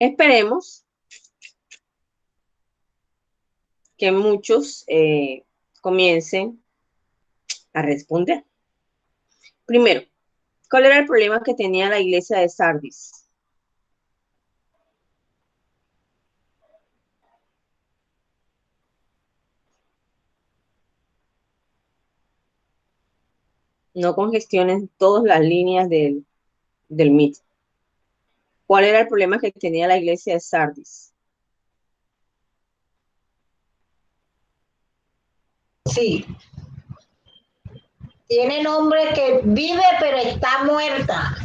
Esperemos que muchos comiencen a responder. Primero, ¿cuál era el problema que tenía la iglesia de Sardis? No congestionen todas las líneas del Meet. ¿Cuál era el problema que tenía la iglesia de Sardis? Sí. Tiene nombre que vive pero está muerta.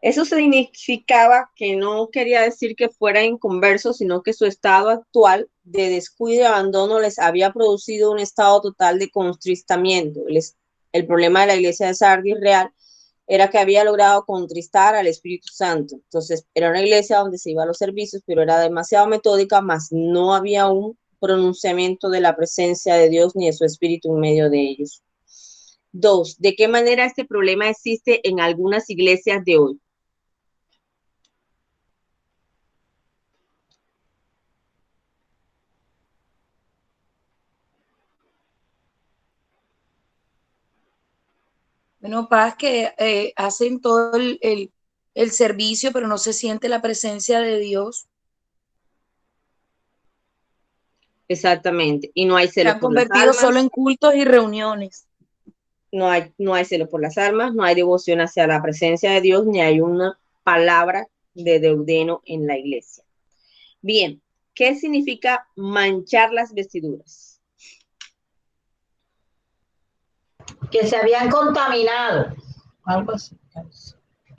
Eso significaba que no quería decir que fuera inconverso, sino que su estado actual de descuido y abandono les había producido un estado total de contristamiento. El problema de la iglesia de Sardis real era que había logrado contristar al Espíritu Santo. Entonces, era una iglesia donde se iba a los servicios, pero era demasiado metódica, más no había un pronunciamiento de la presencia de Dios ni de su Espíritu en medio de ellos. 2. ¿De qué manera este problema existe en algunas iglesias de hoy? Bueno, paz que hacen todo el servicio, pero no se siente la presencia de Dios. Exactamente. Y no hay Se celo han por las convertido solo almas. en cultos y reuniones. No hay celo por las almas, no hay devoción hacia la presencia de Dios, ni hay una palabra de deudeno en la iglesia. Bien, ¿qué significa manchar las vestiduras? Que se habían contaminado. Algo así.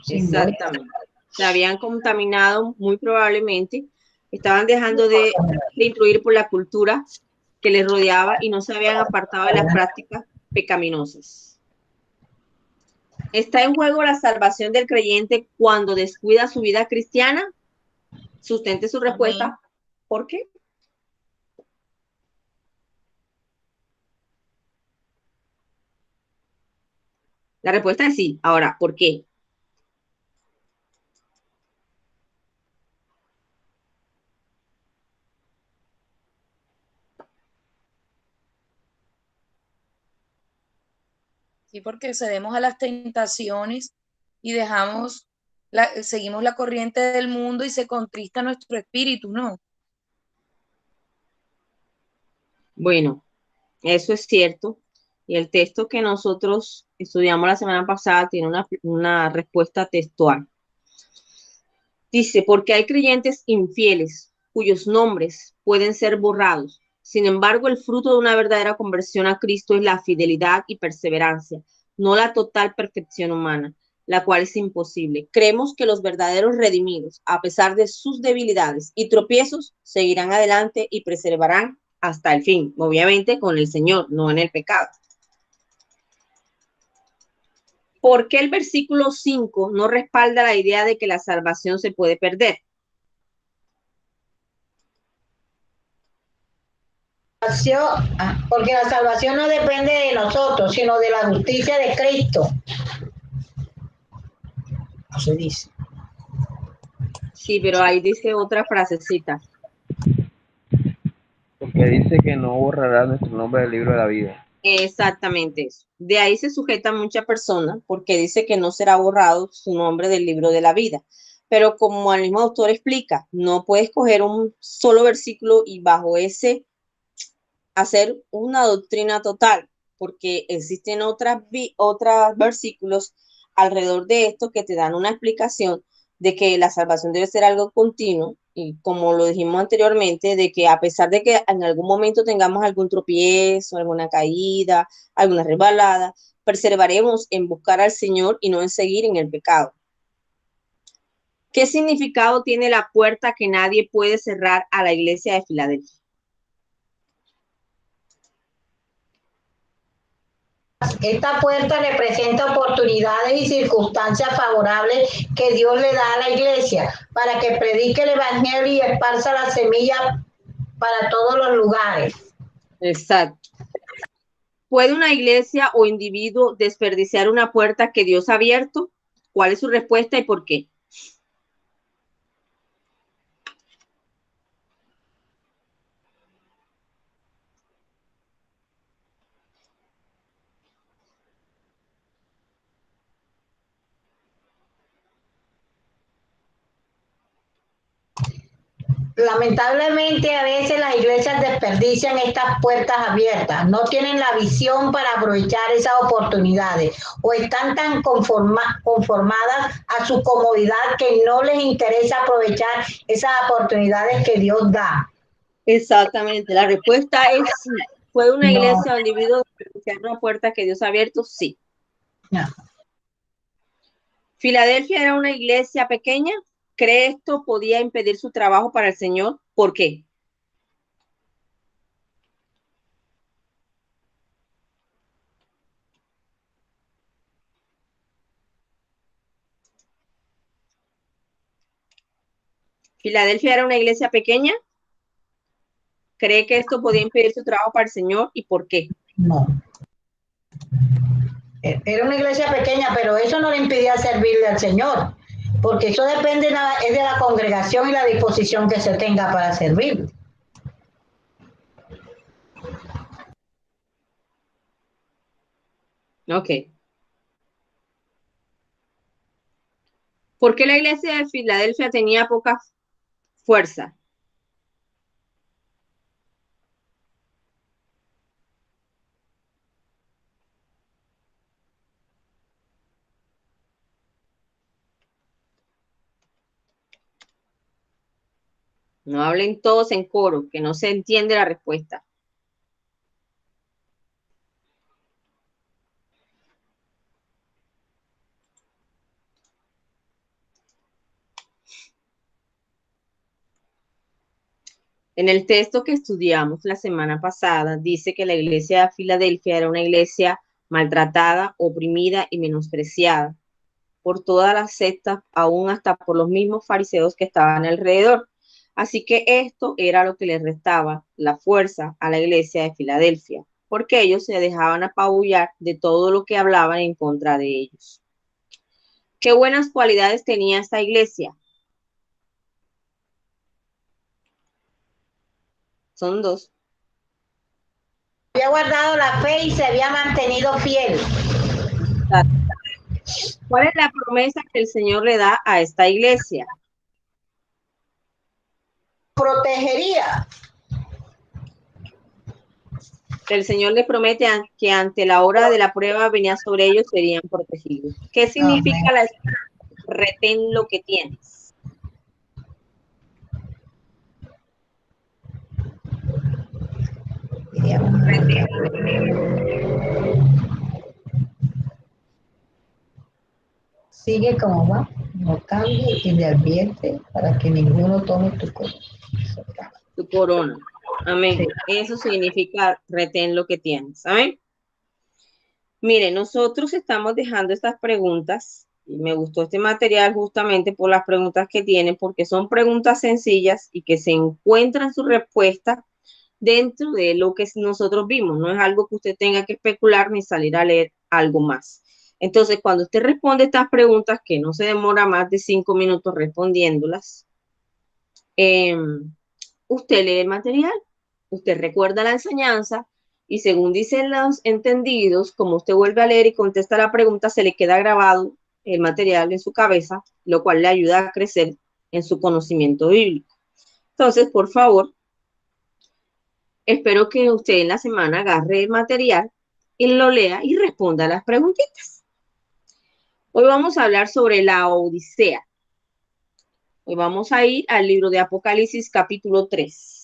Exactamente. Se habían contaminado muy probablemente, estaban dejando de influir por la cultura que les rodeaba y no se habían apartado de las prácticas pecaminosas. ¿Está en juego la salvación del creyente cuando descuida su vida cristiana? Sustente su respuesta. ¿Por qué? La respuesta es sí. Ahora, ¿por qué? Sí, porque cedemos a las tentaciones y seguimos la corriente del mundo y se contrista nuestro espíritu, ¿no? Bueno, eso es cierto. Y el texto que nosotros estudiamos la semana pasada tiene una respuesta textual. Dice, porque hay creyentes infieles cuyos nombres pueden ser borrados. Sin embargo, el fruto de una verdadera conversión a Cristo es la fidelidad y perseverancia, no la total perfección humana, la cual es imposible. Creemos que los verdaderos redimidos, a pesar de sus debilidades y tropiezos, seguirán adelante y preservarán hasta el fin, obviamente con el Señor, no en el pecado. ¿Por qué el versículo 5 no respalda la idea de que la salvación se puede perder? Porque la salvación no depende de nosotros, sino de la justicia de Cristo. Así dice. Sí, pero ahí dice otra frasecita. Porque dice que no borrará nuestro nombre del libro de la vida. Exactamente eso. De ahí se sujeta mucha persona porque dice que no será borrado su nombre del libro de la vida. Pero como el mismo autor explica, no puedes coger un solo versículo y bajo ese hacer una doctrina total, porque existen otros versículos alrededor de esto que te dan una explicación de que la salvación debe ser algo continuo y como lo dijimos anteriormente, de que a pesar de que en algún momento tengamos algún tropiezo, alguna caída, alguna resbalada, perseveraremos en buscar al Señor y no en seguir en el pecado. ¿Qué significado tiene la puerta que nadie puede cerrar a la iglesia de Filadelfia? Esta puerta representa oportunidades y circunstancias favorables que Dios le da a la iglesia para que predique el evangelio y esparza la semilla para todos los lugares. Exacto. ¿Puede una iglesia o individuo desperdiciar una puerta que Dios ha abierto? ¿Cuál es su respuesta y por qué? Lamentablemente a veces las iglesias desperdician estas puertas abiertas, no tienen la visión para aprovechar esas oportunidades o están tan conformadas a su comodidad que no les interesa aprovechar esas oportunidades que Dios da. Exactamente, la respuesta es sí. ¿Puede una No, iglesia o individuo desperdiciar una puerta que Dios ha abierto? Sí. no. ¿Filadelfia era una iglesia pequeña? ¿Cree esto podía impedir su trabajo para el Señor? ¿Por qué? ¿Filadelfia era una iglesia pequeña? ¿Cree que esto podía impedir su trabajo para el Señor y por qué? No. Era una iglesia pequeña, pero eso no le impedía servirle al Señor, porque eso depende es de la congregación y la disposición que se tenga para servir. Ok. ¿Por qué la iglesia de Filadelfia tenía poca fuerza? No hablen todos en coro, que no se entiende la respuesta. En el texto que estudiamos la semana pasada, dice que la iglesia de Filadelfia era una iglesia maltratada, oprimida y menospreciada por todas las sectas, aún hasta por los mismos fariseos que estaban alrededor. Así que esto era lo que le restaba la fuerza a la iglesia de Filadelfia, porque ellos se dejaban apabullar de todo lo que hablaban en contra de ellos. ¿Qué buenas cualidades tenía esta iglesia? Son dos. Había guardado la fe y se había mantenido fiel. ¿Cuál es la promesa que el Señor le da a esta iglesia? Protegería. El Señor le promete que ante la hora de la prueba venía sobre ellos, serían protegidos. ¿Qué significa la expresión retén lo que tienes? Retén. Sigue como va, no cambie y le advierte para que ninguno tome tu cosa. Tu corona. Amén. Sí. Eso significa retén lo que tienes. Amén. Mire, nosotros estamos dejando estas preguntas y me gustó este material justamente por las preguntas que tiene, porque son preguntas sencillas y que se encuentran su respuesta dentro de lo que nosotros vimos. No es algo que usted tenga que especular ni salir a leer algo más. Entonces, cuando usted responde estas preguntas, que no se demora más de 5 minutos respondiéndolas, usted lee el material, usted recuerda la enseñanza y según dicen los entendidos, como usted vuelve a leer y contesta la pregunta, se le queda grabado el material en su cabeza, lo cual le ayuda a crecer en su conocimiento bíblico. Entonces, por favor, espero que usted en la semana agarre el material y lo lea y responda a las preguntitas. Hoy vamos a hablar sobre la Odisea. Hoy vamos a ir al libro de Apocalipsis capítulo 3.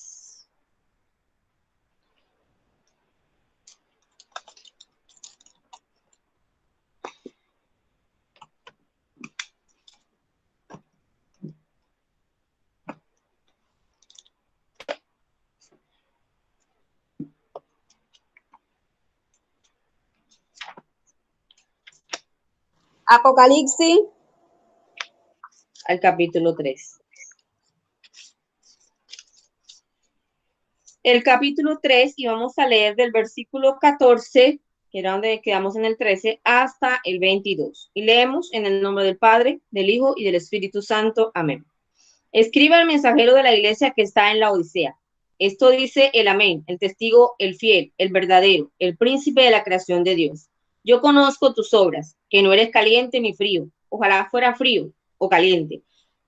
Apocalipsis, Al capítulo 3. el capítulo 3 y vamos a leer del versículo 14, que era donde quedamos en el 13, hasta el 22. Y leemos en el nombre del Padre, del Hijo y del Espíritu Santo. Amén. Escriba al mensajero de la iglesia que está en la Odisea. Esto dice el amén, el testigo, el fiel, el verdadero, el príncipe de la creación de Dios. Yo conozco tus obras, que no eres caliente ni frío. Ojalá fuera frío o caliente.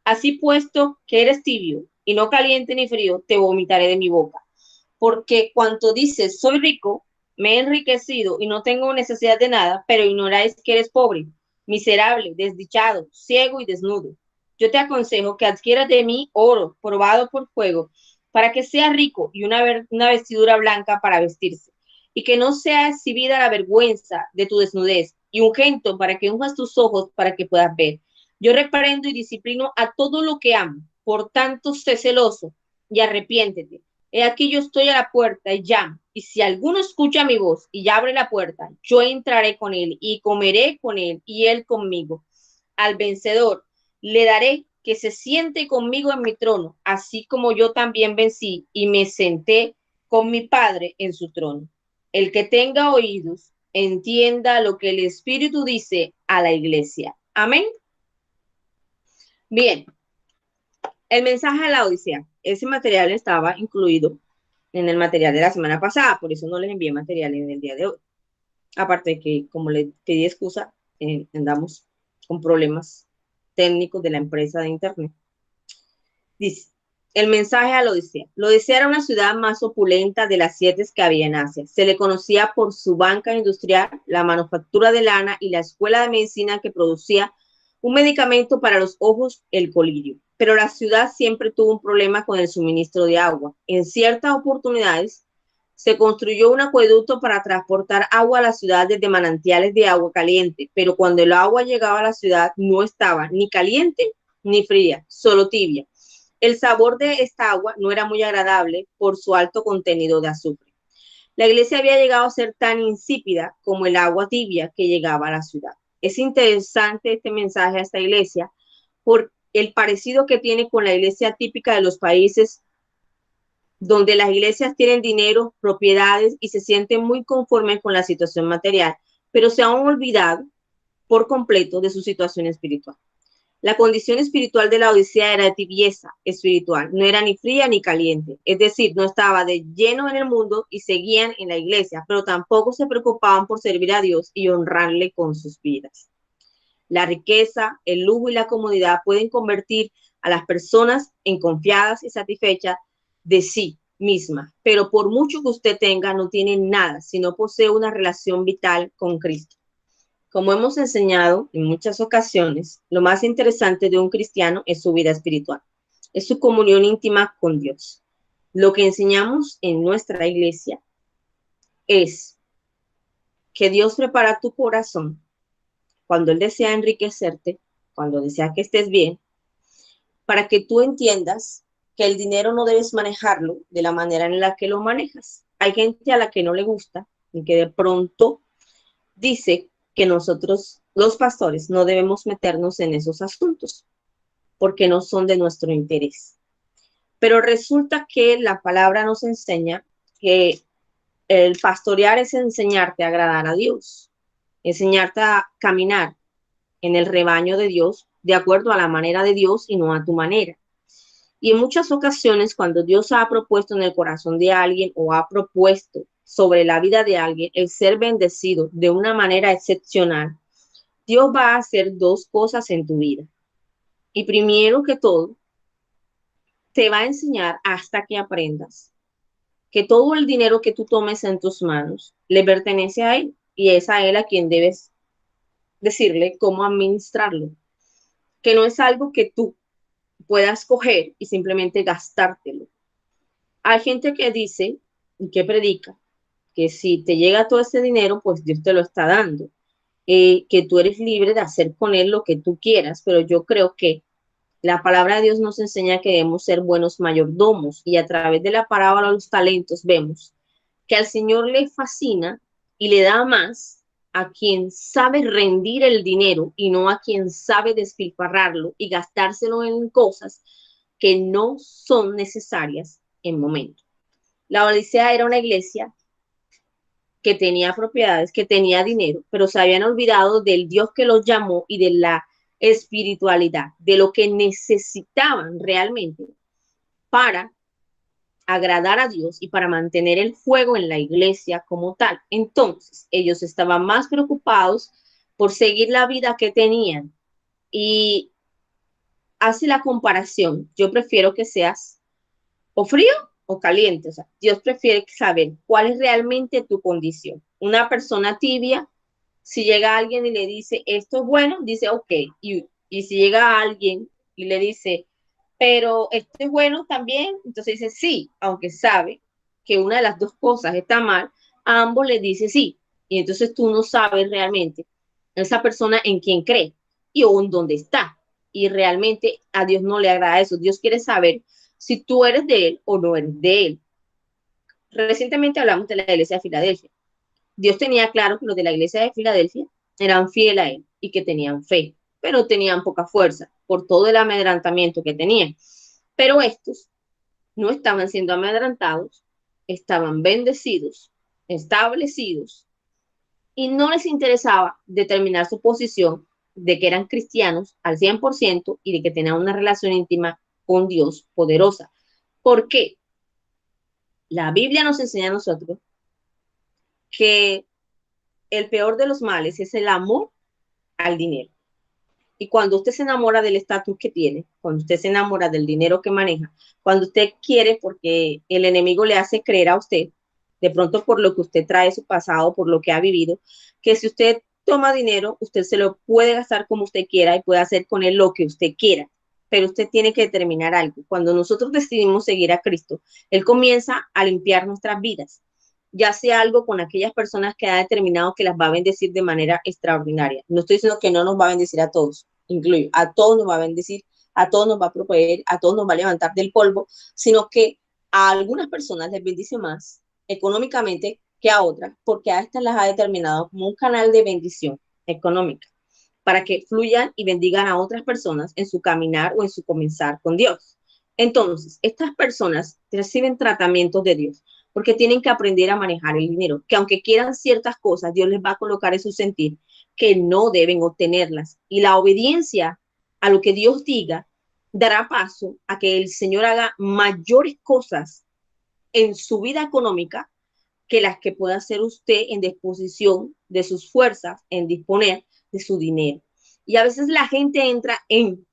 Así puesto que eres tibio y no caliente ni frío, te vomitaré de mi boca. Porque cuanto dices, soy rico, me he enriquecido y no tengo necesidad de nada, pero ignoráis que eres pobre, miserable, desdichado, ciego y desnudo. Yo te aconsejo que adquieras de mí oro probado por fuego, para que sea rico y una vestidura blanca para vestirse, y que no sea exhibida la vergüenza de tu desnudez, y ungento para que unjas tus ojos para que puedas ver. Yo reprendo y disciplino a todo lo que amo, por tanto sé celoso y arrepiéntete. He aquí yo estoy a la puerta y llamo, y si alguno escucha mi voz y abre la puerta, yo entraré con él y comeré con él y él conmigo. Al vencedor le daré que se siente conmigo en mi trono, así como yo también vencí y me senté con mi Padre en su trono. El que tenga oídos, entienda lo que el Espíritu dice a la iglesia. Amén. Bien, el mensaje de la Odisea. Ese material estaba incluido en el material de la semana pasada, por eso no les envié material en el día de hoy. Aparte de que, como les pedí excusa, andamos con problemas técnicos de la empresa de internet. Dice, el mensaje a la Odisea. La Odisea era una ciudad más opulenta de las 7 que había en Asia. Se le conocía por su banca industrial, la manufactura de lana y la escuela de medicina que producía un medicamento para los ojos, el colirio. Pero la ciudad siempre tuvo un problema con el suministro de agua. En ciertas oportunidades se construyó un acueducto para transportar agua a la ciudad desde manantiales de agua caliente, pero cuando el agua llegaba a la ciudad no estaba ni caliente ni fría, solo tibia. El sabor de esta agua no era muy agradable por su alto contenido de azufre. La iglesia había llegado a ser tan insípida como el agua tibia que llegaba a la ciudad. Es interesante este mensaje a esta iglesia por el parecido que tiene con la iglesia típica de los países donde las iglesias tienen dinero, propiedades y se sienten muy conformes con la situación material, pero se han olvidado por completo de su situación espiritual. La condición espiritual de la Odisea era de tibieza espiritual, no era ni fría ni caliente, es decir, no estaba de lleno en el mundo y seguían en la iglesia, pero tampoco se preocupaban por servir a Dios y honrarle con sus vidas. La riqueza, el lujo y la comodidad pueden convertir a las personas en confiadas y satisfechas de sí misma, pero por mucho que usted tenga, no tiene nada si no posee una relación vital con Cristo. Como hemos enseñado en muchas ocasiones, lo más interesante de un cristiano es su vida espiritual, es su comunión íntima con Dios. Lo que enseñamos en nuestra iglesia es que Dios prepara tu corazón cuando Él desea enriquecerte, cuando desea que estés bien, para que tú entiendas que el dinero no debes manejarlo de la manera en la que lo manejas. Hay gente a la que no le gusta y que de pronto dice que nosotros, los pastores, no debemos meternos en esos asuntos porque no son de nuestro interés. Pero resulta que la palabra nos enseña que el pastorear es enseñarte a agradar a Dios, enseñarte a caminar en el rebaño de Dios de acuerdo a la manera de Dios y no a tu manera. Y en muchas ocasiones, cuando Dios ha propuesto en el corazón de alguien o ha propuesto sobre la vida de alguien el ser bendecido de una manera excepcional, Dios va a hacer dos cosas en tu vida. Y primero que todo, te va a enseñar hasta que aprendas que todo el dinero que tú tomes en tus manos le pertenece a Él y es a Él a quien debes decirle cómo administrarlo. Que no es algo que tú puedas coger y simplemente gastártelo. Hay gente que dice y que predica que si te llega todo ese dinero, pues Dios te lo está dando, que tú eres libre de hacer con él lo que tú quieras, pero yo creo que la palabra de Dios nos enseña que debemos ser buenos mayordomos y a través de la parábola de los talentos vemos que al Señor le fascina y le da más a quien sabe rendir el dinero y no a quien sabe despilfarrarlo y gastárselo en cosas que no son necesarias en momento. La Odisea era una iglesia que tenía propiedades, que tenía dinero, pero se habían olvidado del Dios que los llamó y de la espiritualidad, de lo que necesitaban realmente para agradar a Dios y para mantener el fuego en la iglesia como tal. Entonces, ellos estaban más preocupados por seguir la vida que tenían y hace la comparación. Yo prefiero que seas o frío o caliente. O sea, Dios prefiere saber cuál es realmente tu condición. Una persona tibia, si llega alguien y le dice, esto es bueno, dice, ok. Y si llega alguien y le dice, pero esto es bueno también, entonces dice, sí, aunque sabe que una de las dos cosas está mal, a ambos le dice sí. Y entonces tú no sabes realmente esa persona en quién cree y o en dónde está. Y realmente a Dios no le agrada eso. Dios quiere saber si tú eres de Él o no eres de Él. Recientemente hablamos de la iglesia de Filadelfia. Dios tenía claro que los de la iglesia de Filadelfia eran fieles a Él y que tenían fe, pero tenían poca fuerza por todo el amedrantamiento que tenían. Pero estos no estaban siendo amedrantados, estaban bendecidos, establecidos, y no les interesaba determinar su posición de que eran cristianos al 100% y de que tenían una relación íntima con Dios poderosa. ¿Por qué? La Biblia nos enseña a nosotros que el peor de los males es el amor al dinero. Y cuando usted se enamora del estatus que tiene, cuando usted se enamora del dinero que maneja, cuando usted quiere, porque el enemigo le hace creer a usted, de pronto por lo que usted trae su pasado, por lo que ha vivido, que si usted toma dinero, usted se lo puede gastar como usted quiera y puede hacer con él lo que usted quiera. Pero usted tiene que determinar algo. Cuando nosotros decidimos seguir a Cristo, Él comienza a limpiar nuestras vidas, ya sea algo con aquellas personas que ha determinado que las va a bendecir de manera extraordinaria. No estoy diciendo que no nos va a bendecir a todos, incluyo, a todos nos va a bendecir, a todos nos va a proveer, a todos nos va a levantar del polvo, sino que a algunas personas les bendice más económicamente que a otras, porque a estas las ha determinado como un canal de bendición económica, para que fluyan y bendigan a otras personas en su caminar o en su comenzar con Dios. Entonces, estas personas reciben tratamientos de Dios porque tienen que aprender a manejar el dinero, que aunque quieran ciertas cosas, Dios les va a colocar en su sentir que no deben obtenerlas. Y la obediencia a lo que Dios diga dará paso a que el Señor haga mayores cosas en su vida económica que las que pueda hacer usted en disposición de sus fuerzas, en disponer de su dinero. Y a veces la gente entra en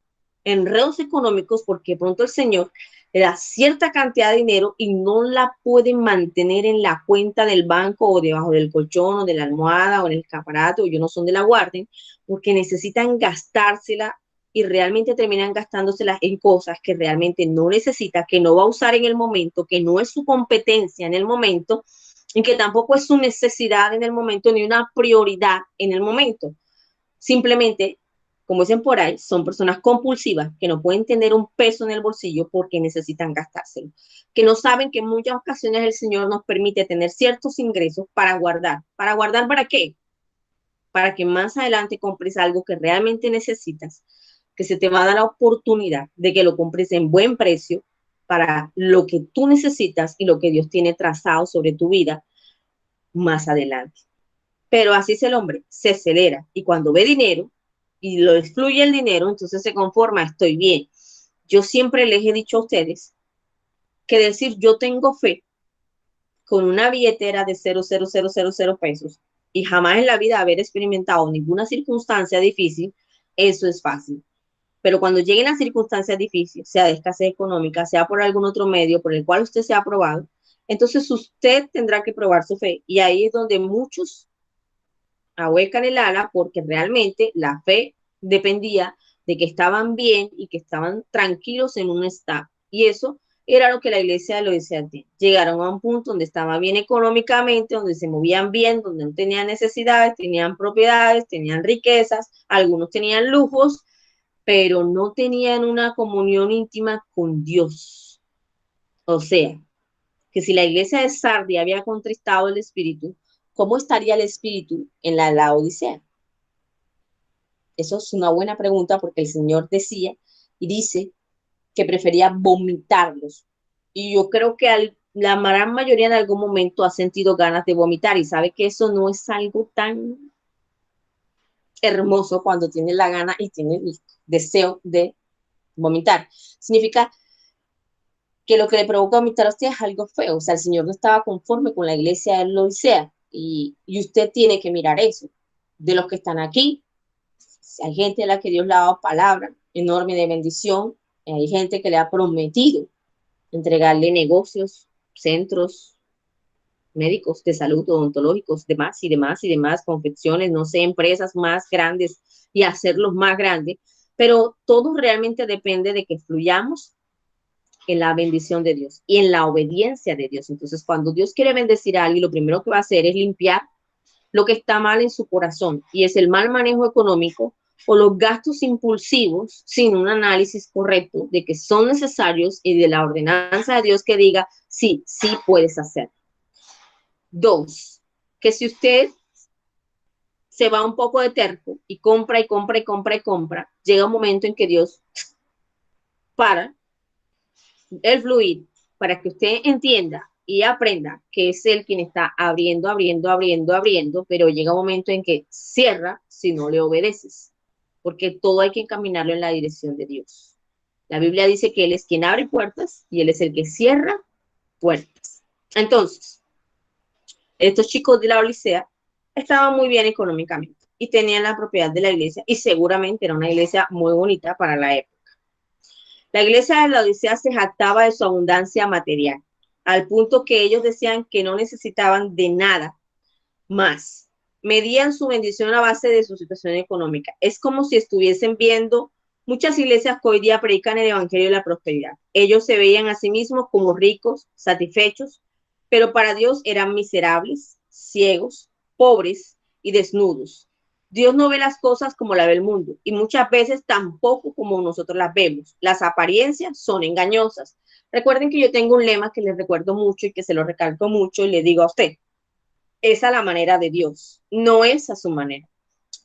enredos económicos porque pronto el Señor le da cierta cantidad de dinero y no la pueden mantener en la cuenta del banco o debajo del colchón o de la almohada o en el escaparate o yo no son de la guarden, porque necesitan gastársela y realmente terminan gastándosela en cosas que realmente no necesita, que no va a usar en el momento, que no es su competencia en el momento y que tampoco es su necesidad en el momento ni una prioridad en el momento. Simplemente, como dicen por ahí, son personas compulsivas que no pueden tener un peso en el bolsillo porque necesitan gastárselo, que no saben que en muchas ocasiones el Señor nos permite tener ciertos ingresos para guardar. ¿Para guardar para qué? Para que más adelante compres algo que realmente necesitas, que se te va a dar la oportunidad de que lo compres en buen precio para lo que tú necesitas y lo que Dios tiene trazado sobre tu vida más adelante. Pero así es el hombre, se acelera y cuando ve dinero y lo excluye el dinero, entonces se conforma, estoy bien. Yo siempre les he dicho a ustedes que decir yo tengo fe con una billetera de 0,0000 pesos y jamás en la vida haber experimentado ninguna circunstancia difícil, eso es fácil. Pero cuando lleguen las circunstancias difíciles, sea de escasez económica, sea por algún otro medio por el cual usted se ha probado, entonces usted tendrá que probar su fe. Y ahí es donde muchos ahuecan el ala porque realmente la fe dependía de que estaban bien y que estaban tranquilos en un estado. Y eso era lo que la iglesia lo decía. Llegaron a un punto donde estaban bien económicamente, donde se movían bien, donde no tenían necesidades, tenían propiedades, tenían riquezas, algunos tenían lujos, pero no tenían una comunión íntima con Dios. O sea, que si la iglesia de Sardi había contristado el espíritu, ¿cómo estaría el espíritu en la Laodicea? Eso es una buena pregunta porque el Señor decía y dice que prefería vomitarlos. Y yo creo que la gran mayoría en algún momento ha sentido ganas de vomitar y sabe que eso no es algo tan hermoso cuando tiene la gana y tiene el deseo de vomitar. Significa que lo que le provoca vomitar a usted es algo feo. O sea, el Señor no estaba conforme con la iglesia de Laodicea y usted tiene que mirar eso. De los que están aquí, hay gente a la que Dios le ha dado palabra enorme de bendición, hay gente que le ha prometido entregarle negocios, centros médicos de salud, odontológicos, demás y demás y demás, confecciones, no sé, empresas más grandes y hacerlos más grandes, pero todo realmente depende de que fluyamos en la bendición de Dios y en la obediencia de Dios. Entonces, cuando Dios quiere bendecir a alguien, lo primero que va a hacer es limpiar lo que está mal en su corazón y es el mal manejo económico o los gastos impulsivos sin un análisis correcto de que son necesarios y de la ordenanza de Dios que diga, sí, sí puedes hacer. Dos, que si usted se va un poco de terco y compra y compra y compra y compra, llega un momento en que Dios para el fluir para que usted entienda y aprenda que es Él quien está abriendo, abriendo, abriendo, abriendo, pero llega un momento en que cierra si no le obedeces, porque todo hay que encaminarlo en la dirección de Dios. La Biblia dice que Él es quien abre puertas y Él es el que cierra puertas. Entonces, estos chicos de la Odisea estaban muy bien económicamente y tenían la propiedad de la iglesia y seguramente era una iglesia muy bonita para la época. La iglesia de la Odisea se jactaba de su abundancia material, al punto que ellos decían que no necesitaban de nada más. Medían su bendición a base de su situación económica. Es como si estuviesen viendo muchas iglesias que hoy día predican el evangelio de la prosperidad. Ellos se veían a sí mismos como ricos, satisfechos, pero para Dios eran miserables, ciegos, pobres y desnudos. Dios no ve las cosas como la ve el mundo y muchas veces tampoco como nosotros las vemos. Las apariencias son engañosas. Recuerden que yo tengo un lema que les recuerdo mucho y que se lo recalco mucho y le digo a usted, es a la manera de Dios, no es a su manera,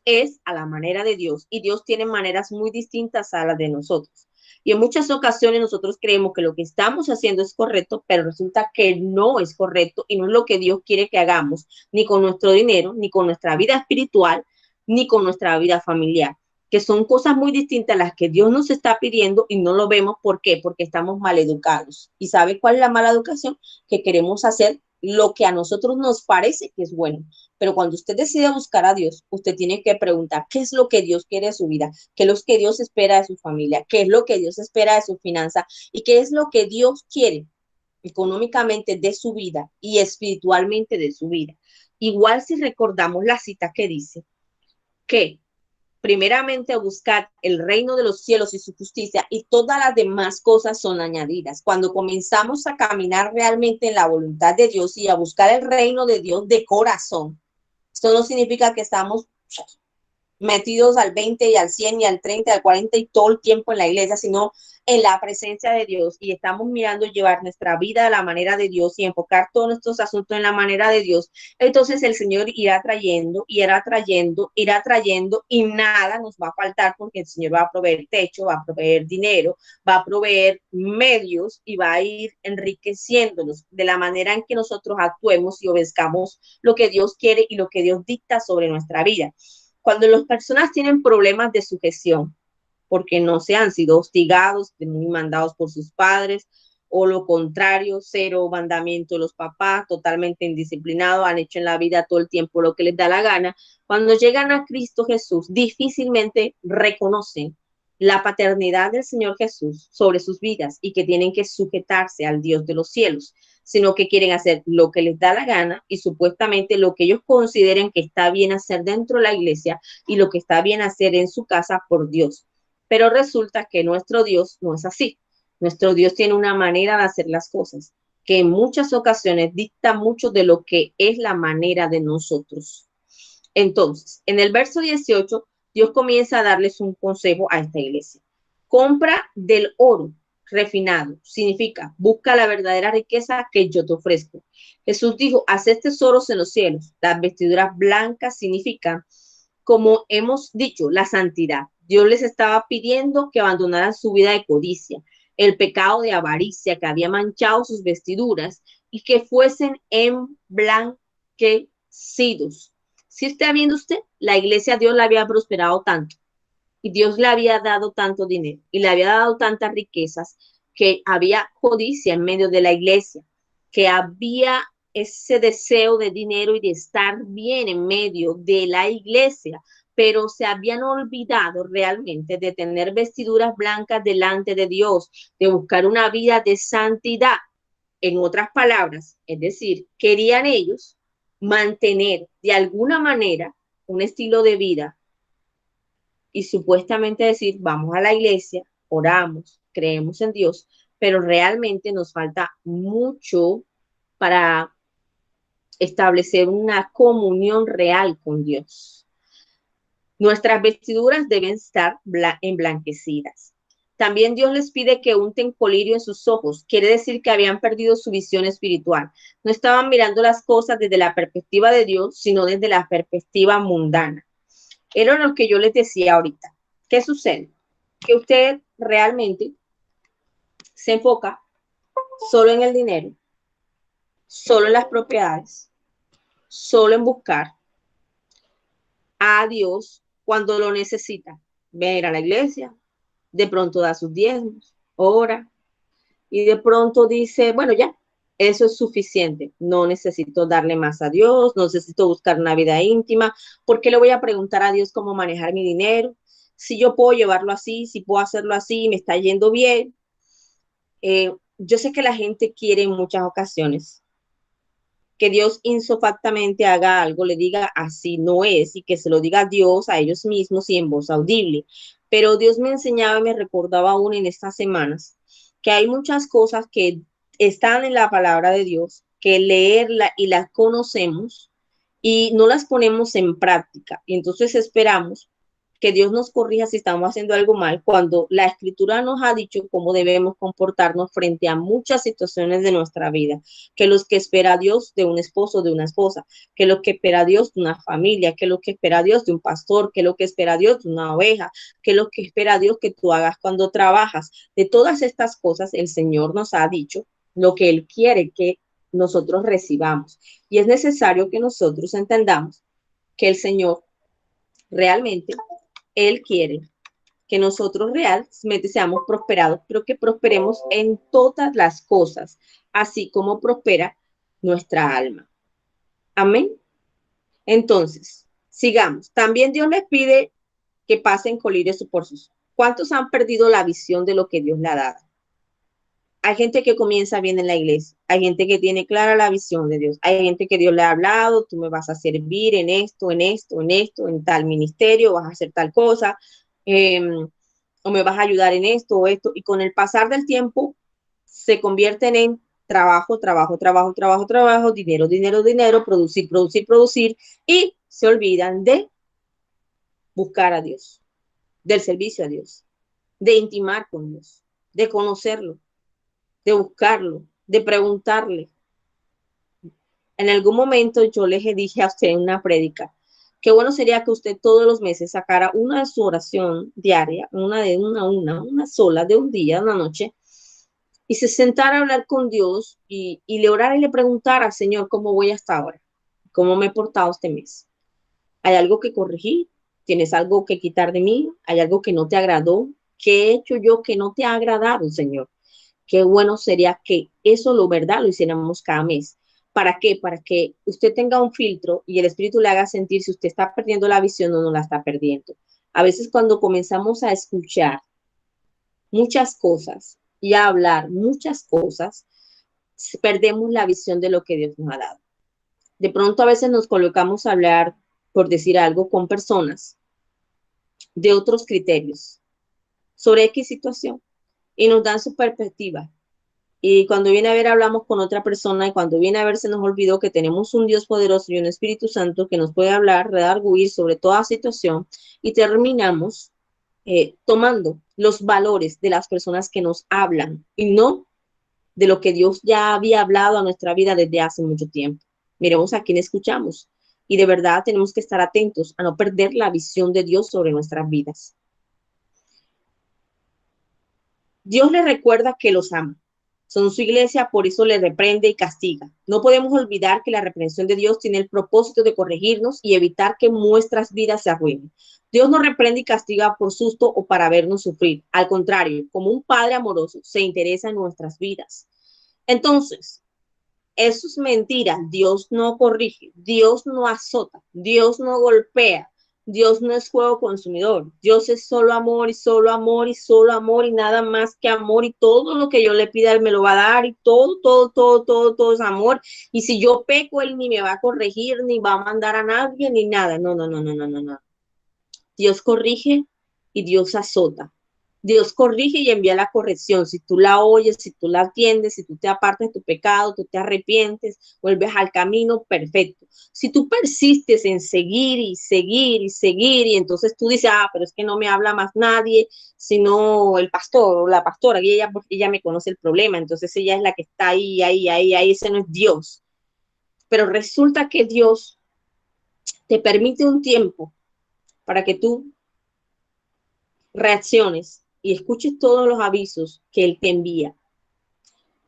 es a la manera de Dios y Dios tiene maneras muy distintas a las de nosotros. Y en muchas ocasiones nosotros creemos que lo que estamos haciendo es correcto, pero resulta que no es correcto y no es lo que Dios quiere que hagamos, ni con nuestro dinero, ni con nuestra vida espiritual, ni con nuestra vida familiar, que son cosas muy distintas a las que Dios nos está pidiendo y no lo vemos. ¿Por qué? Porque estamos mal educados. ¿Y sabe cuál es la mala educación? Que queremos hacer lo que a nosotros nos parece que es bueno. Pero cuando usted decide buscar a Dios, usted tiene que preguntar qué es lo que Dios quiere de su vida, qué es lo que Dios espera de su familia, qué es lo que Dios espera de su finanza y qué es lo que Dios quiere económicamente de su vida y espiritualmente de su vida. Igual si recordamos la cita que dice que primeramente buscar el reino de los cielos y su justicia y todas las demás cosas son añadidas. Cuando comenzamos a caminar realmente en la voluntad de Dios y a buscar el reino de Dios de corazón, esto no significa que estamos metidos al 20 y al 100 y al 30 y al 40 y todo el tiempo en la iglesia, sino en la presencia de Dios y estamos mirando llevar nuestra vida a la manera de Dios y enfocar todos nuestros asuntos en la manera de Dios. Entonces el Señor irá trayendo, irá trayendo, irá trayendo y nada nos va a faltar porque el Señor va a proveer techo, va a proveer dinero, va a proveer medios y va a ir enriqueciéndonos de la manera en que nosotros actuemos y obedezcamos lo que Dios quiere y lo que Dios dicta sobre nuestra vida. Cuando las personas tienen problemas de sujeción, porque no se han sido hostigados ni mandados por sus padres, o lo contrario, cero mandamiento de los papás, totalmente indisciplinados, han hecho en la vida todo el tiempo lo que les da la gana, cuando llegan a Cristo Jesús, difícilmente reconocen la paternidad del Señor Jesús sobre sus vidas y que tienen que sujetarse al Dios de los cielos, sino que quieren hacer lo que les da la gana y supuestamente lo que ellos consideren que está bien hacer dentro de la iglesia y lo que está bien hacer en su casa por Dios. Pero resulta que nuestro Dios no es así. Nuestro Dios tiene una manera de hacer las cosas que en muchas ocasiones dicta mucho de lo que es la manera de nosotros. Entonces, en el verso 18, Dios comienza a darles un consejo a esta iglesia. Compra del oro refinado, significa busca la verdadera riqueza que yo te ofrezco. Jesús dijo, haced tesoros en los cielos. Las vestiduras blancas significan, como hemos dicho, la santidad. Dios les estaba pidiendo que abandonaran su vida de codicia, el pecado de avaricia que había manchado sus vestiduras y que fuesen emblanquecidos. Si está viendo usted, la iglesia Dios la había prosperado tanto y Dios le había dado tanto dinero y le había dado tantas riquezas que había codicia en medio de la iglesia, que había ese deseo de dinero y de estar bien en medio de la iglesia, pero se habían olvidado realmente de tener vestiduras blancas delante de Dios, de buscar una vida de santidad. En otras palabras, es decir, querían ellos mantener de alguna manera un estilo de vida y supuestamente decir, vamos a la iglesia, oramos, creemos en Dios, pero realmente nos falta mucho para establecer una comunión real con Dios. Nuestras vestiduras deben estar emblanquecidas. También Dios les pide que unten colirio en sus ojos. Quiere decir que habían perdido su visión espiritual. No estaban mirando las cosas desde la perspectiva de Dios, sino desde la perspectiva mundana. Era lo que yo les decía ahorita. ¿Qué sucede? Que usted realmente se enfoca solo en el dinero, solo en las propiedades, solo en buscar a Dios cuando lo necesita. Ve a ir a la iglesia, de pronto da sus diezmos, ora, y de pronto dice, bueno, ya, eso es suficiente. No necesito darle más a Dios, no necesito buscar una vida íntima. ¿Por qué le voy a preguntar a Dios cómo manejar mi dinero? Si yo puedo llevarlo así, si puedo hacerlo así, me está yendo bien. Yo sé que la gente quiere en muchas ocasiones que Dios insofactamente haga algo, le diga así no es y que se lo diga a Dios a ellos mismos y en voz audible. Pero Dios me enseñaba y me recordaba aún en estas semanas que hay muchas cosas que están en la palabra de Dios, que leerla y las conocemos y no las ponemos en práctica. Y entonces esperamos que Dios nos corrija si estamos haciendo algo mal, cuando la escritura nos ha dicho cómo debemos comportarnos frente a muchas situaciones de nuestra vida, que los que espera Dios de un esposo, de una esposa, que lo que espera Dios de una familia, que lo que espera Dios de un pastor, que lo que espera Dios de una oveja, que lo que espera Dios que tú hagas cuando trabajas. De todas estas cosas el Señor nos ha dicho lo que Él quiere que nosotros recibamos. Y es necesario que nosotros entendamos que el Señor realmente Él quiere que nosotros realmente seamos prosperados, pero que prosperemos en todas las cosas, así como prospera nuestra alma. Amén. Entonces, sigamos. También Dios les pide que pasen colirios por sus. ¿Cuántos han perdido la visión de lo que Dios le ha dado? Hay gente que comienza bien en la iglesia, hay gente que tiene clara la visión de Dios, hay gente que Dios le ha hablado, tú me vas a servir en esto, en esto, en esto, en tal ministerio, vas a hacer tal cosa, o me vas a ayudar en esto o esto, y con el pasar del tiempo se convierten en trabajo, trabajo, trabajo, trabajo, trabajo, dinero, dinero, dinero, producir, producir, producir, y se olvidan de buscar a Dios, del servicio a Dios, de intimar con Dios, de conocerlo, de buscarlo, de preguntarle. En algún momento yo les dije a usted en una prédica, qué bueno sería que usted todos los meses sacara una de su oración diaria, una sola de un día, una noche, y se sentara a hablar con Dios y le orara y le preguntara, Señor, ¿cómo voy hasta ahora? ¿Cómo me he portado este mes? ¿Hay algo que corregir? ¿Tienes algo que quitar de mí? ¿Hay algo que no te agradó? ¿Qué he hecho yo que no te ha agradado, Señor? Qué bueno sería que eso lo hiciéramos cada mes. ¿Para qué? Para que usted tenga un filtro y el Espíritu le haga sentir si usted está perdiendo la visión o no la está perdiendo. A veces cuando comenzamos a escuchar muchas cosas y a hablar muchas cosas, perdemos la visión de lo que Dios nos ha dado. De pronto a veces nos colocamos a hablar, por decir algo, con personas de otros criterios sobre X situación y nos dan su perspectiva. Y cuando viene a ver, hablamos con otra persona y cuando viene a ver, se nos olvidó que tenemos un Dios poderoso y un Espíritu Santo que nos puede hablar, redarguir sobre toda situación y terminamos tomando los valores de las personas que nos hablan y no de lo que Dios ya había hablado a nuestra vida desde hace mucho tiempo. Miremos a quién escuchamos y de verdad tenemos que estar atentos a no perder la visión de Dios sobre nuestras vidas. Dios les recuerda que los ama. Son su iglesia, por eso le reprende y castiga. No podemos olvidar que la reprensión de Dios tiene el propósito de corregirnos y evitar que nuestras vidas se arruinen. Dios no reprende y castiga por susto o para vernos sufrir. Al contrario, como un padre amoroso, se interesa en nuestras vidas. Entonces, eso es mentira. Dios no corrige, Dios no azota, Dios no golpea, Dios no es fuego consumidor. Dios es solo amor y solo amor y solo amor y nada más que amor, y todo lo que yo le pida Él me lo va a dar, y todo es amor. Y si yo peco, Él ni me va a corregir, ni va a mandar a nadie, ni nada. No, no, no, no, no, no, no. Dios corrige y Dios azota. Dios corrige y envía la corrección. Si tú la oyes, si tú la atiendes, si tú te apartas de tu pecado, tú te arrepientes, vuelves al camino, perfecto. Si tú persistes en seguir y seguir y seguir, y entonces tú dices, pero es que no me habla más nadie, sino el pastor o la pastora, y ella me conoce el problema, entonces ella es la que está ahí, ese no es Dios. Pero resulta que Dios te permite un tiempo para que tú reacciones y escuches todos los avisos que Él te envía.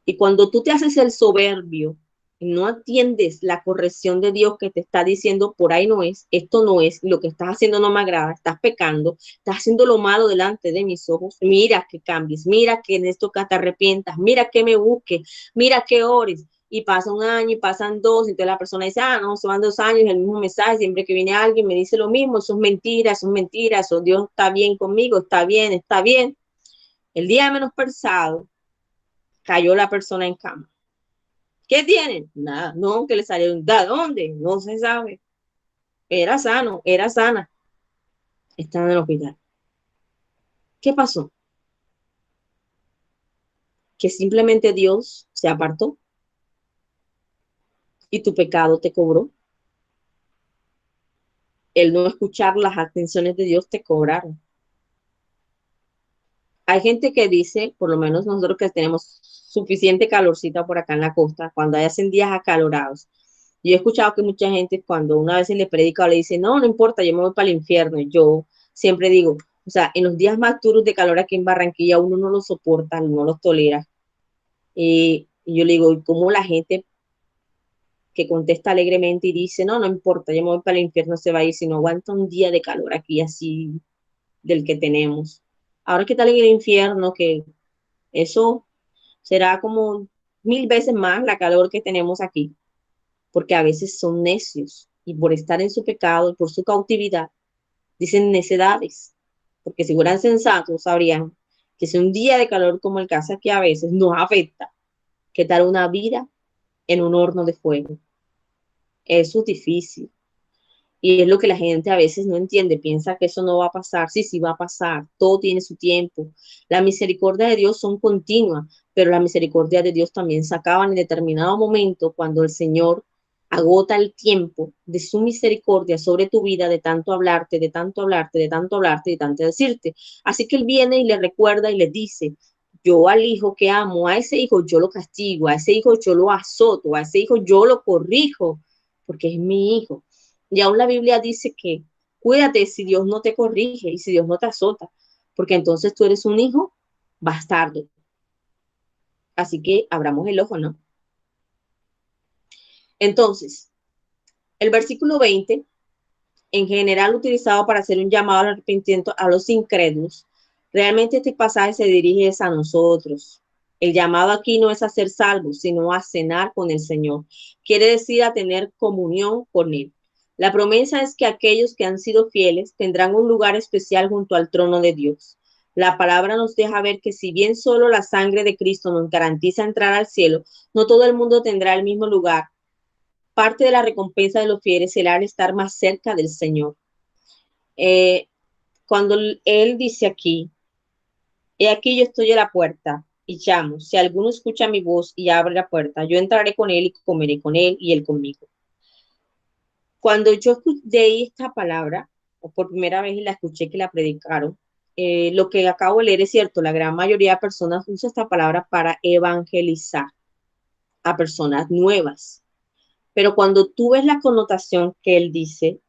Y cuando tú te haces el soberbio y no atiendes la corrección de Dios que te está diciendo, por ahí no es, esto no es, lo que estás haciendo no me agrada, estás pecando, estás haciendo lo malo delante de mis ojos, mira que cambies, mira que en esto que te arrepientas, mira que me busques, mira que ores. Y pasa un año y pasan dos, y entonces la persona dice, no, se van 2 años, el mismo mensaje, siempre que viene alguien me dice lo mismo, eso es mentira, eso Dios está bien conmigo, está bien, está bien. El día menos pensado, cayó la persona en cama. ¿Qué tienen? Nada, no, que le salió, ¿de dónde? No se sabe. Era sano, era sana. Está en el hospital. ¿Qué pasó? Que simplemente Dios se apartó y tu pecado te cobró. El no escuchar las atenciones de Dios te cobraron. Hay gente que dice, por lo menos nosotros que tenemos suficiente calorcita por acá en la costa, cuando hacen días acalorados. Yo he escuchado que mucha gente cuando una vez se le predica o le dice, no, no importa, yo me voy para el infierno. Yo siempre digo, o sea, en los días más duros de calor aquí en Barranquilla uno no lo soporta, no los tolera. Y yo le digo, ¿cómo la gente que contesta alegremente y dice, no, no importa, yo me voy para el infierno, se va a ir si no aguanta un día de calor aquí así del que tenemos? Ahora que tal en el infierno, que eso será como 1000 veces más la calor que tenemos aquí, porque a veces son necios y por estar en su pecado y por su cautividad dicen necedades, porque si fueran sensatos sabrían que si un día de calor como el que hace aquí a veces nos afecta, ¿qué tal una vida en un horno de fuego? Eso es difícil. Y es lo que la gente a veces no entiende, piensa que eso no va a pasar. Sí, sí va a pasar, todo tiene su tiempo. La misericordia de Dios son continuas, pero la misericordia de Dios también se acaba en determinado momento cuando el Señor agota el tiempo de su misericordia sobre tu vida, de tanto hablarte, de tanto hablarte, de tanto hablarte, de tanto decirte. Así que Él viene y le recuerda y le dice, yo al hijo que amo, a ese hijo yo lo castigo, a ese hijo yo lo azoto, a ese hijo yo lo corrijo, porque es mi hijo. Y aún la Biblia dice que cuídate si Dios no te corrige y si Dios no te azota, porque entonces tú eres un hijo bastardo. Así que abramos el ojo, ¿no? Entonces, el versículo 20, en general utilizado para hacer un llamado al arrepentimiento a los incrédulos, realmente este pasaje se dirige a nosotros. El llamado aquí no es a ser salvos, sino a cenar con el Señor. Quiere decir a tener comunión con Él. La promesa es que aquellos que han sido fieles tendrán un lugar especial junto al trono de Dios. La palabra nos deja ver que si bien solo la sangre de Cristo nos garantiza entrar al cielo, no todo el mundo tendrá el mismo lugar. Parte de la recompensa de los fieles será el estar más cerca del Señor. Cuando Él dice aquí, he aquí yo estoy a la puerta y llamo. Si alguno escucha mi voz y abre la puerta, yo entraré con él y comeré con él y él conmigo. Cuando yo leí esta palabra, o por primera vez y la escuché que la predicaron, lo que acabo de leer es cierto, la gran mayoría de personas usa esta palabra para evangelizar a personas nuevas. Pero cuando tú ves la connotación que él dice,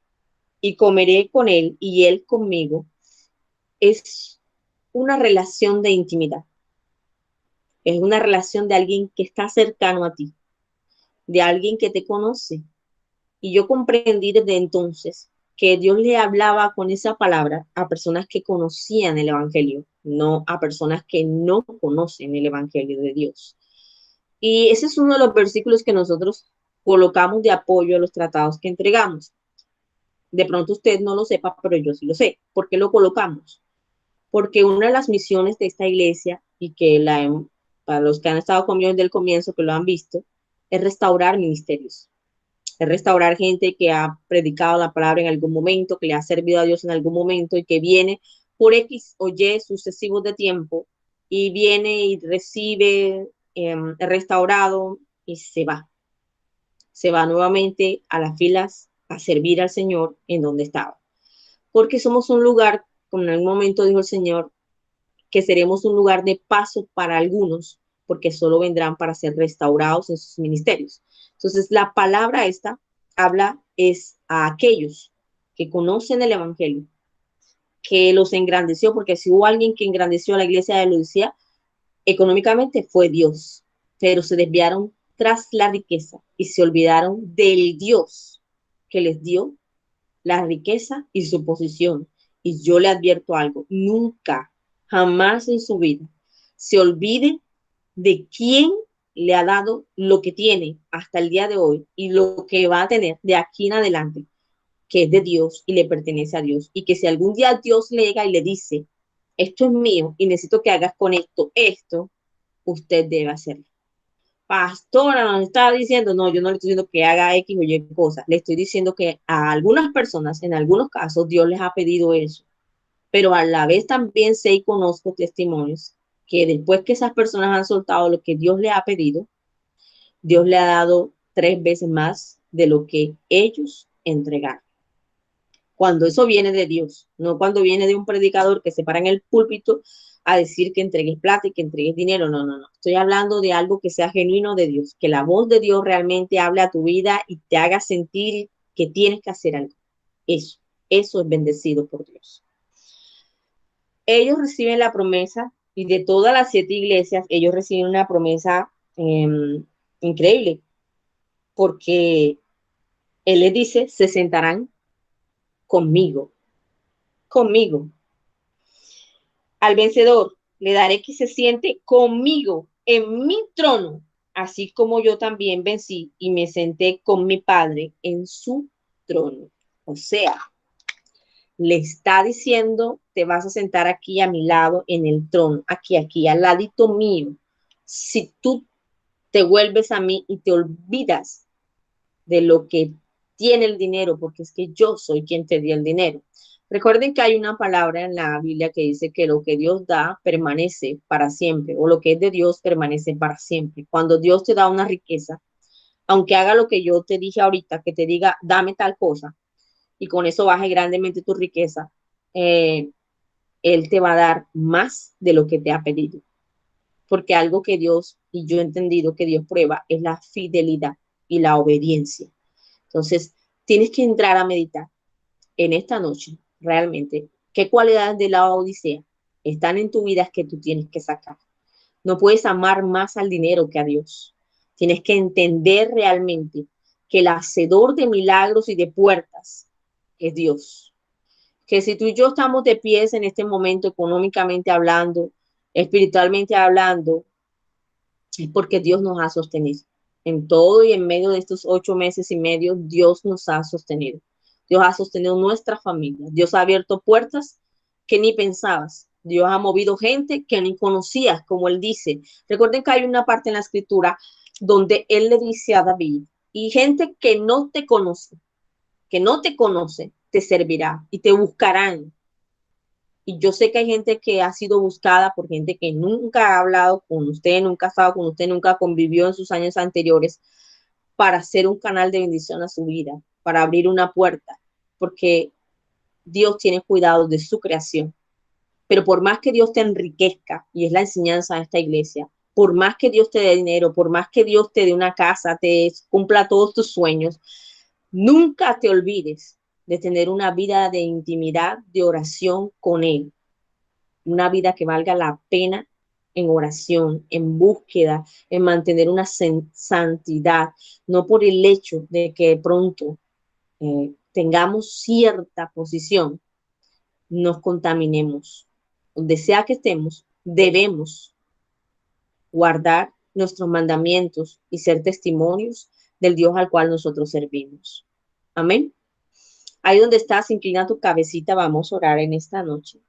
y comeré con él y él conmigo, es una relación de intimidad. Es una relación de alguien que está cercano a ti, de alguien que te conoce. Y yo comprendí desde entonces que Dios le hablaba con esa palabra a personas que conocían el Evangelio, no a personas que no conocen el Evangelio de Dios. Y ese es uno de los versículos que nosotros colocamos de apoyo a los tratados que entregamos. De pronto usted no lo sepa, pero yo sí lo sé. ¿Por qué lo colocamos? Porque una de las misiones de esta iglesia, y que para los que han estado conmigo desde el comienzo, que lo han visto, es restaurar ministerios. Es restaurar gente que ha predicado la palabra en algún momento, que le ha servido a Dios en algún momento y que viene por X o Y sucesivos de tiempo y viene y recibe restaurado y se va. Se va nuevamente a las filas a servir al Señor en donde estaba. Porque somos un lugar, como en algún momento dijo el Señor, que seremos un lugar de paso para algunos, porque solo vendrán para ser restaurados en sus ministerios. Entonces, la palabra esta habla es a aquellos que conocen el Evangelio, que los engrandeció, porque si hubo alguien que engrandeció a la iglesia de Laodicea, económicamente fue Dios, pero se desviaron tras la riqueza y se olvidaron del Dios que les dio la riqueza y su posición. Y yo le advierto algo, nunca, jamás en su vida se olvide de quién le ha dado lo que tiene hasta el día de hoy y lo que va a tener de aquí en adelante, que es de Dios y le pertenece a Dios. Y que si algún día Dios le llega y le dice, esto es mío y necesito que hagas con esto, usted debe hacerlo. Pastora, nos está diciendo, no, yo no le estoy diciendo que haga X o Y cosas, le estoy diciendo que a algunas personas, en algunos casos, Dios les ha pedido eso, pero a la vez también sé y conozco testimonios que después que esas personas han soltado lo que Dios les ha pedido, Dios le ha dado 3 veces más de lo que ellos entregaron. Cuando eso viene de Dios, no cuando viene de un predicador que se para en el púlpito a decir que entregues plata y que entregues dinero. No, no, no. Estoy hablando de algo que sea genuino de Dios, que la voz de Dios realmente hable a tu vida y te haga sentir que tienes que hacer algo. Eso es bendecido por Dios. Ellos reciben la promesa y de todas las 7 iglesias, ellos reciben una promesa increíble, porque Él les dice, se sentarán conmigo. Al vencedor le daré que se siente conmigo en mi trono, así como yo también vencí y me senté con mi Padre en su trono. O sea, le está diciendo, te vas a sentar aquí a mi lado en el trono, aquí, al ladito mío. Si tú te vuelves a mí y te olvidas de lo que tiene el dinero, porque es que yo soy quien te dio el dinero. Recuerden que hay una palabra en la Biblia que dice que lo que Dios da permanece para siempre, o lo que es de Dios permanece para siempre. Cuando Dios te da una riqueza, aunque haga lo que yo te dije ahorita, que te diga, dame tal cosa, y con eso baje grandemente tu riqueza, Él te va a dar más de lo que te ha pedido. Porque algo que Dios, y yo he entendido que Dios prueba, es la fidelidad y la obediencia. Entonces, tienes que entrar a meditar en esta noche, realmente, qué cualidades de la Odisea están en tu vida que tú tienes que sacar. No puedes amar más al dinero que a Dios. Tienes que entender realmente que el hacedor de milagros y de puertas es Dios. Que si tú y yo estamos de pies en este momento, económicamente hablando, espiritualmente hablando, es porque Dios nos ha sostenido. En todo y en medio de estos 8 meses y medio, Dios nos ha sostenido. Dios ha sostenido nuestra familia. Dios ha abierto puertas que ni pensabas. Dios ha movido gente que ni conocías, como Él dice. Recuerden que hay una parte en la escritura donde Él le dice a David, y gente que no te conoce, te servirá y te buscarán. Y yo sé que hay gente que ha sido buscada por gente que nunca ha hablado con usted, nunca ha estado con usted, nunca convivió en sus años anteriores para hacer un canal de bendición a su vida, para abrir una puerta, porque Dios tiene cuidado de su creación. Pero por más que Dios te enriquezca, y es la enseñanza de esta iglesia, por más que Dios te dé dinero, por más que Dios te dé una casa, te cumpla todos tus sueños, nunca te olvides de tener una vida de intimidad, de oración con Él, una vida que valga la pena en oración, en búsqueda, en mantener una santidad, no por el hecho de que de pronto tengamos cierta posición, nos contaminemos. Donde sea que estemos, debemos guardar nuestros mandamientos y ser testimonios del Dios al cual nosotros servimos. Amén. Ahí donde estás, inclina tu cabecita, vamos a orar en esta noche.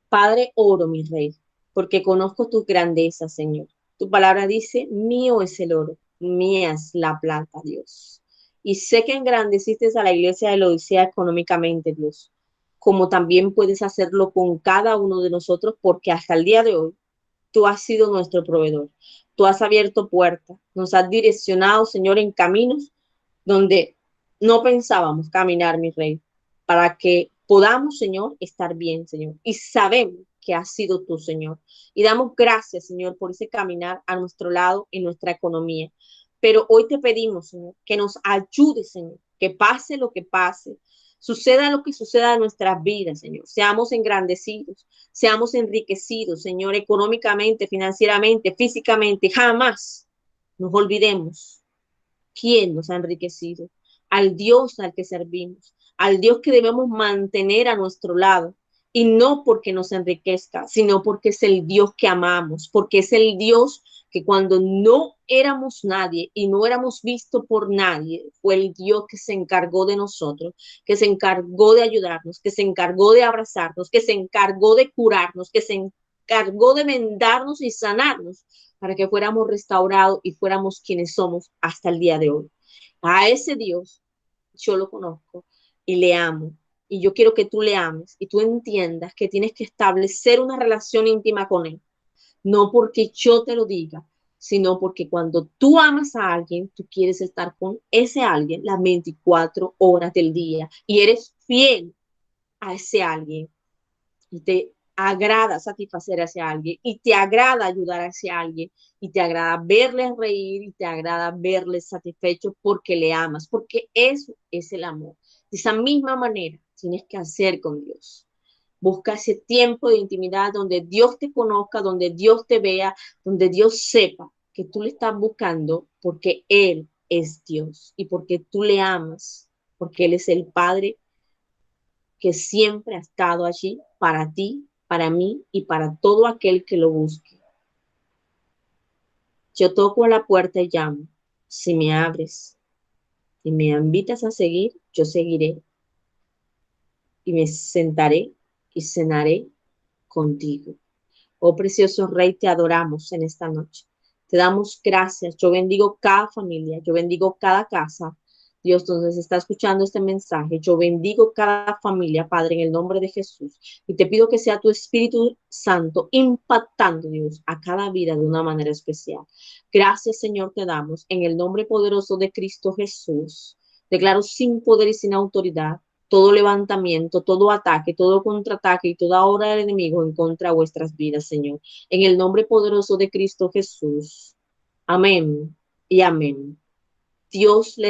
Padre, oro, mi rey, porque conozco tu grandeza, Señor. Tu palabra dice, mío es el oro, mía es la plata, Dios. Y sé que engrandeciste a la iglesia de Laodicea económicamente, Dios, como también puedes hacerlo con cada uno de nosotros, porque hasta el día de hoy tú has sido nuestro proveedor. Tú has abierto puertas, nos has direccionado, Señor, en caminos donde no pensábamos caminar, mi rey, para que podamos, Señor, estar bien, Señor. Y sabemos que has sido tú, Señor. Y damos gracias, Señor, por ese caminar a nuestro lado en nuestra economía. Pero hoy te pedimos, Señor, que nos ayude, Señor, que pase lo que pase, suceda lo que suceda en nuestras vidas, Señor. Seamos engrandecidos, seamos enriquecidos, Señor, económicamente, financieramente, físicamente. Jamás nos olvidemos quién nos ha enriquecido, al Dios al que servimos, al Dios que debemos mantener a nuestro lado. Y no porque nos enriquezca, sino porque es el Dios que amamos, porque es el Dios que cuando no éramos nadie y no éramos vistos por nadie, fue el Dios que se encargó de nosotros, que se encargó de ayudarnos, que se encargó de abrazarnos, que se encargó de curarnos, que se encargó de vendarnos y sanarnos para que fuéramos restaurados y fuéramos quienes somos hasta el día de hoy. A ese Dios yo lo conozco y le amo. Y yo quiero que tú le ames y tú entiendas que tienes que establecer una relación íntima con él. No porque yo te lo diga, sino porque cuando tú amas a alguien, tú quieres estar con ese alguien las 24 horas del día y eres fiel a ese alguien y te agrada satisfacer a ese alguien y te agrada ayudar a ese alguien y te agrada verles reír y te agrada verles satisfechos porque le amas, porque eso es el amor. De esa misma manera tienes que hacer con Dios. Busca ese tiempo de intimidad donde Dios te conozca, donde Dios te vea, donde Dios sepa que tú le estás buscando porque Él es Dios y porque tú le amas, porque Él es el Padre que siempre ha estado allí para ti, para mí y para todo aquel que lo busque. Yo toco a la puerta y llamo. Si me abres y me invitas a seguir, yo seguiré y me sentaré y cenaré contigo. Oh precioso Rey, te adoramos en esta noche. Te damos gracias. Yo bendigo cada familia, yo bendigo cada casa. Dios, donde se está escuchando este mensaje, yo bendigo cada familia, Padre, en el nombre de Jesús. Y te pido que sea tu Espíritu Santo impactando, Dios, a cada vida de una manera especial. Gracias, Señor, te damos en el nombre poderoso de Cristo Jesús. Declaro sin poder y sin autoridad todo levantamiento, todo ataque, todo contraataque y toda obra del enemigo en contra de vuestras vidas, Señor. En el nombre poderoso de Cristo Jesús. Amén y amén. Dios le